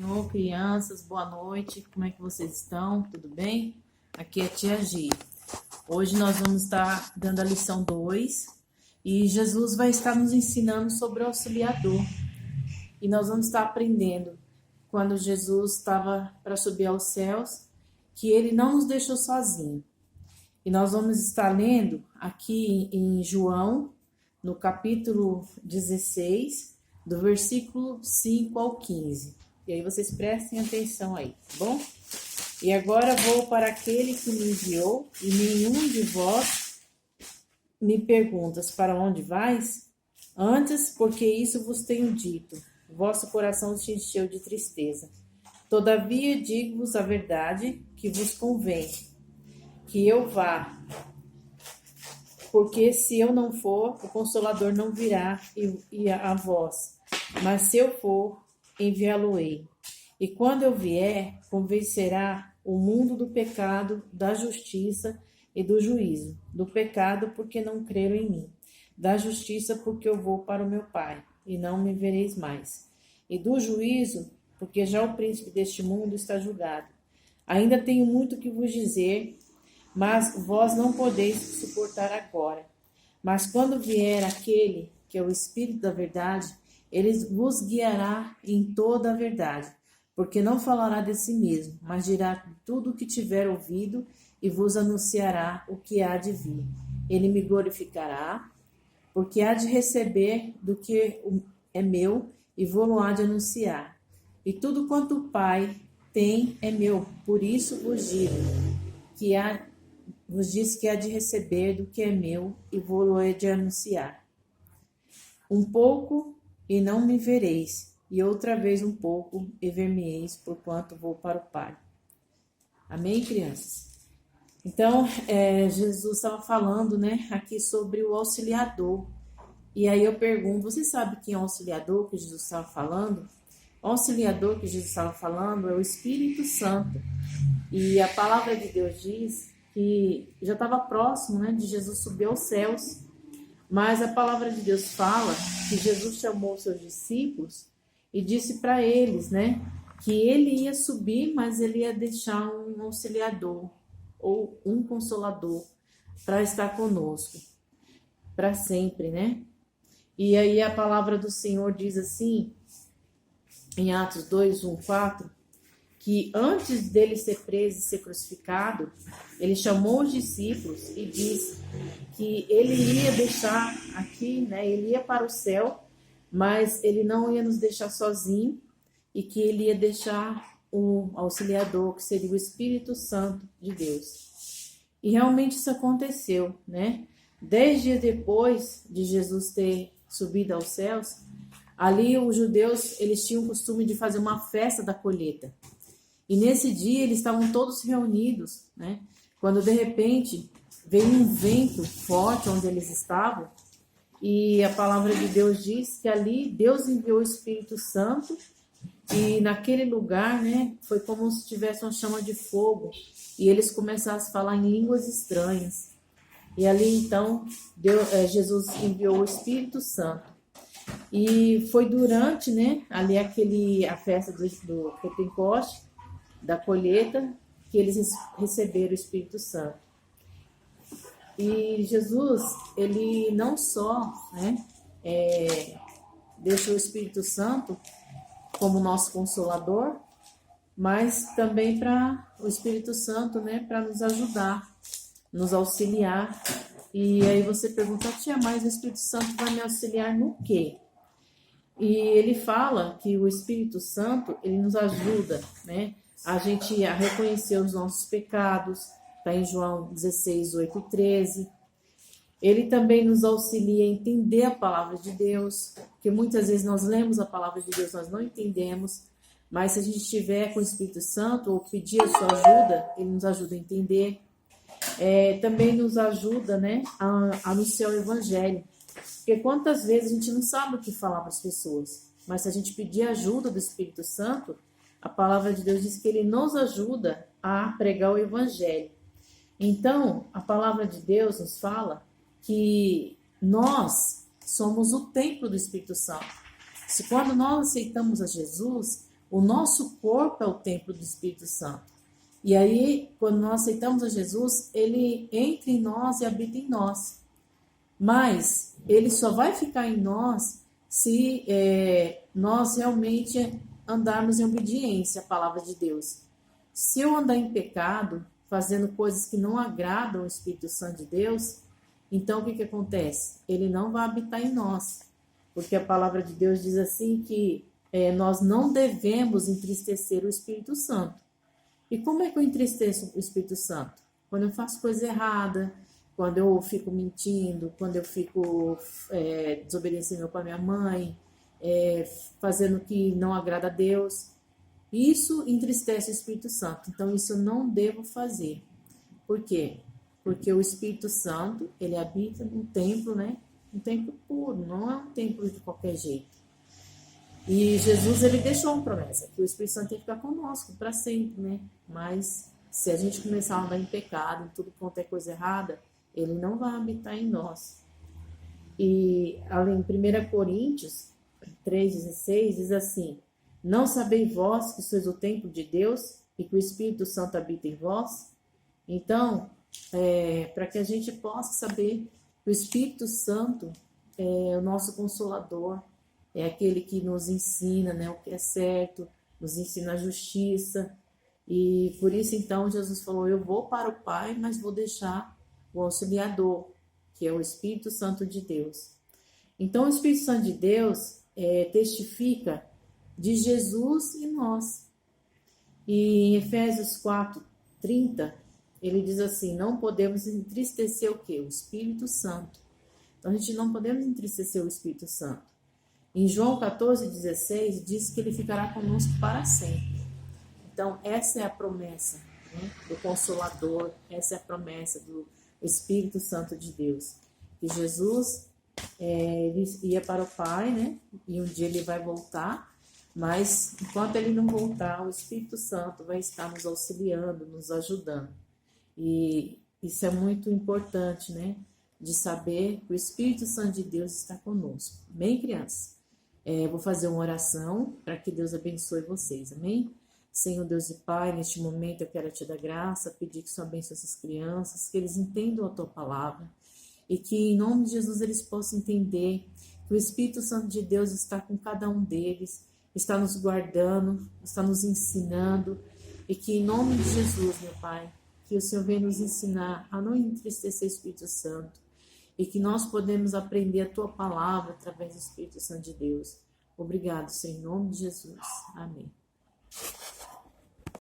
Senhor, crianças, boa noite. Como é que vocês estão? Tudo bem? Aqui é a Tia Gi. Hoje nós vamos estar dando a lição 2 e Jesus vai estar nos ensinando sobre o auxiliador. E nós vamos estar aprendendo quando Jesus estava para subir aos céus, que ele não nos deixou sozinhos. E nós vamos estar lendo aqui em João, no capítulo 16, do versículo 5 ao 15. E aí vocês prestem atenção aí, tá bom? E agora vou para aquele que me enviou, e nenhum de vós me perguntas para onde vais? Antes, porque isso vos tenho dito, vosso coração se encheu de tristeza. Todavia digo-vos a verdade, que vos convém que eu vá, porque se eu não for, o Consolador não virá e a vós, mas se eu for, enviá-lo-ei. E quando eu vier, convencerá o mundo do pecado, da justiça e do juízo. Do pecado, porque não creram em mim. Da justiça, porque eu vou para o meu Pai, e não me vereis mais. E do juízo, porque já o príncipe deste mundo está julgado. Ainda tenho muito que vos dizer, mas vós não podeis suportar agora. Mas quando vier aquele, que é o Espírito da verdade, ele vos guiará em toda a verdade, porque não falará de si mesmo, mas dirá tudo o que tiver ouvido e vos anunciará o que há de vir. Ele me glorificará, porque há de receber do que é meu e vou-lo há de anunciar. E tudo quanto o Pai tem é meu, por isso vos digo que vos disse que há de receber do que é meu e vou-lo hei de anunciar. Um pouco e não me vereis, e outra vez um pouco e ver-me-eis, porquanto vou para o Pai. Amém, crianças? Então, Jesus estava falando, né, aqui sobre o auxiliador. E aí eu pergunto, você sabe quem é o auxiliador que Jesus estava falando? O auxiliador que Jesus estava falando é o Espírito Santo. E a palavra de Deus diz que já estava próximo, né, de Jesus subir aos céus, mas a palavra de Deus fala que Jesus chamou seus discípulos e disse para eles, né, que ele ia subir, mas ele ia deixar um auxiliador ou um consolador para estar conosco para sempre, né? E aí a palavra do Senhor diz assim, em Atos 2, 1, 4, que antes dele ser preso e ser crucificado, ele chamou os discípulos e disse que ele ia deixar aqui, né? Ele ia para o céu, mas ele não ia nos deixar sozinho e que ele ia deixar um auxiliador, que seria o Espírito Santo de Deus. E realmente isso aconteceu, né? 10 dias depois de Jesus ter subido aos céus, ali os judeus, eles tinham o costume de fazer uma festa da colheita. E nesse dia eles estavam todos reunidos, né? Quando de repente veio um vento forte onde eles estavam, e a palavra de Deus diz que ali Deus enviou o Espírito Santo, e naquele lugar, né, foi como se tivesse uma chama de fogo, e eles começaram a falar em línguas estranhas. E ali então Jesus enviou o Espírito Santo. E foi durante, né, ali a festa do Pentecoste, da colheita, que eles receberam o Espírito Santo. E Jesus, ele não só, né, deixou o Espírito Santo como nosso consolador, mas também para o Espírito Santo, né, para nos ajudar, nos auxiliar. E aí você pergunta, tia, mas o Espírito Santo vai me auxiliar no quê? E ele fala que o Espírito Santo, ele nos ajuda, né, a gente a reconhecer os nossos pecados, está em João 16, 8 e 13. Ele também nos auxilia a entender a palavra de Deus, porque muitas vezes nós lemos a palavra de Deus, nós não entendemos, mas se a gente estiver com o Espírito Santo ou pedir a sua ajuda, ele nos ajuda a entender. Também nos ajuda, né, a anunciar o Evangelho, porque quantas vezes a gente não sabe o que falar para as pessoas, mas se a gente pedir a ajuda do Espírito Santo, a palavra de Deus diz que ele nos ajuda a pregar o Evangelho. Então, a palavra de Deus nos fala que nós somos o templo do Espírito Santo. Se quando nós aceitamos a Jesus, O nosso corpo é o templo do Espírito Santo. E aí, quando nós aceitamos a Jesus, ele entra em nós e habita em nós. Mas ele só vai ficar em nós se nós realmente andarmos em obediência à palavra de Deus. Se eu andar em pecado, fazendo coisas que não agradam o Espírito Santo de Deus, então o que acontece? Ele não vai habitar em nós. Porque a palavra de Deus diz assim que nós não devemos entristecer o Espírito Santo. E como é que eu entristeço o Espírito Santo? Quando eu faço coisa errada, quando eu fico mentindo, quando eu fico desobedecendo meu pai e minha mãe, fazendo o que não agrada a Deus. Isso entristece o Espírito Santo. Então, isso eu não devo fazer. Por quê? Porque o Espírito Santo, ele habita num templo, né? Um templo puro, não é um templo de qualquer jeito. E Jesus, ele deixou uma promessa, que o Espírito Santo tem que ficar conosco para sempre, né? Mas se a gente começar a andar em pecado, em tudo quanto é coisa errada, ele não vai habitar em nós. E além, 1 Coríntios 3,16 diz assim: não sabeis vós que sois o templo de Deus e que o Espírito Santo habita em vós? Então, para que a gente possa saber que o Espírito Santo é o nosso consolador, é aquele que nos ensina, né, o que é certo, nos ensina a justiça. E por isso, então, Jesus falou: eu vou para o Pai, mas vou deixar o auxiliador, que é o Espírito Santo de Deus. Então, o Espírito Santo de Deus testifica de Jesus e nós. E em Efésios 4:30, ele diz assim: não podemos entristecer o quê? O Espírito Santo. Então, a gente não podemos entristecer o Espírito Santo. Em João 14:16, diz que ele ficará conosco para sempre. Então, essa é a promessa, né, do Consolador, essa é a promessa do Espírito Santo de Deus. Que Jesus ele ia para o Pai, né, e um dia ele vai voltar, mas enquanto ele não voltar, o Espírito Santo vai estar nos auxiliando, nos ajudando. E isso é muito importante, né, de saber que o Espírito Santo de Deus está conosco. Amém, crianças? Vou fazer uma oração para que Deus abençoe vocês, amém? Senhor Deus e Pai, neste momento eu quero te dar graça, pedir que o Senhor abençoe essas crianças, que eles entendam a Tua palavra e que em nome de Jesus eles possam entender que o Espírito Santo de Deus está com cada um deles, está nos guardando, está nos ensinando e que em nome de Jesus, meu Pai, que o Senhor venha nos ensinar a não entristecer o Espírito Santo e que nós podemos aprender a Tua palavra através do Espírito Santo de Deus. Obrigado, Senhor, em nome de Jesus. Amém.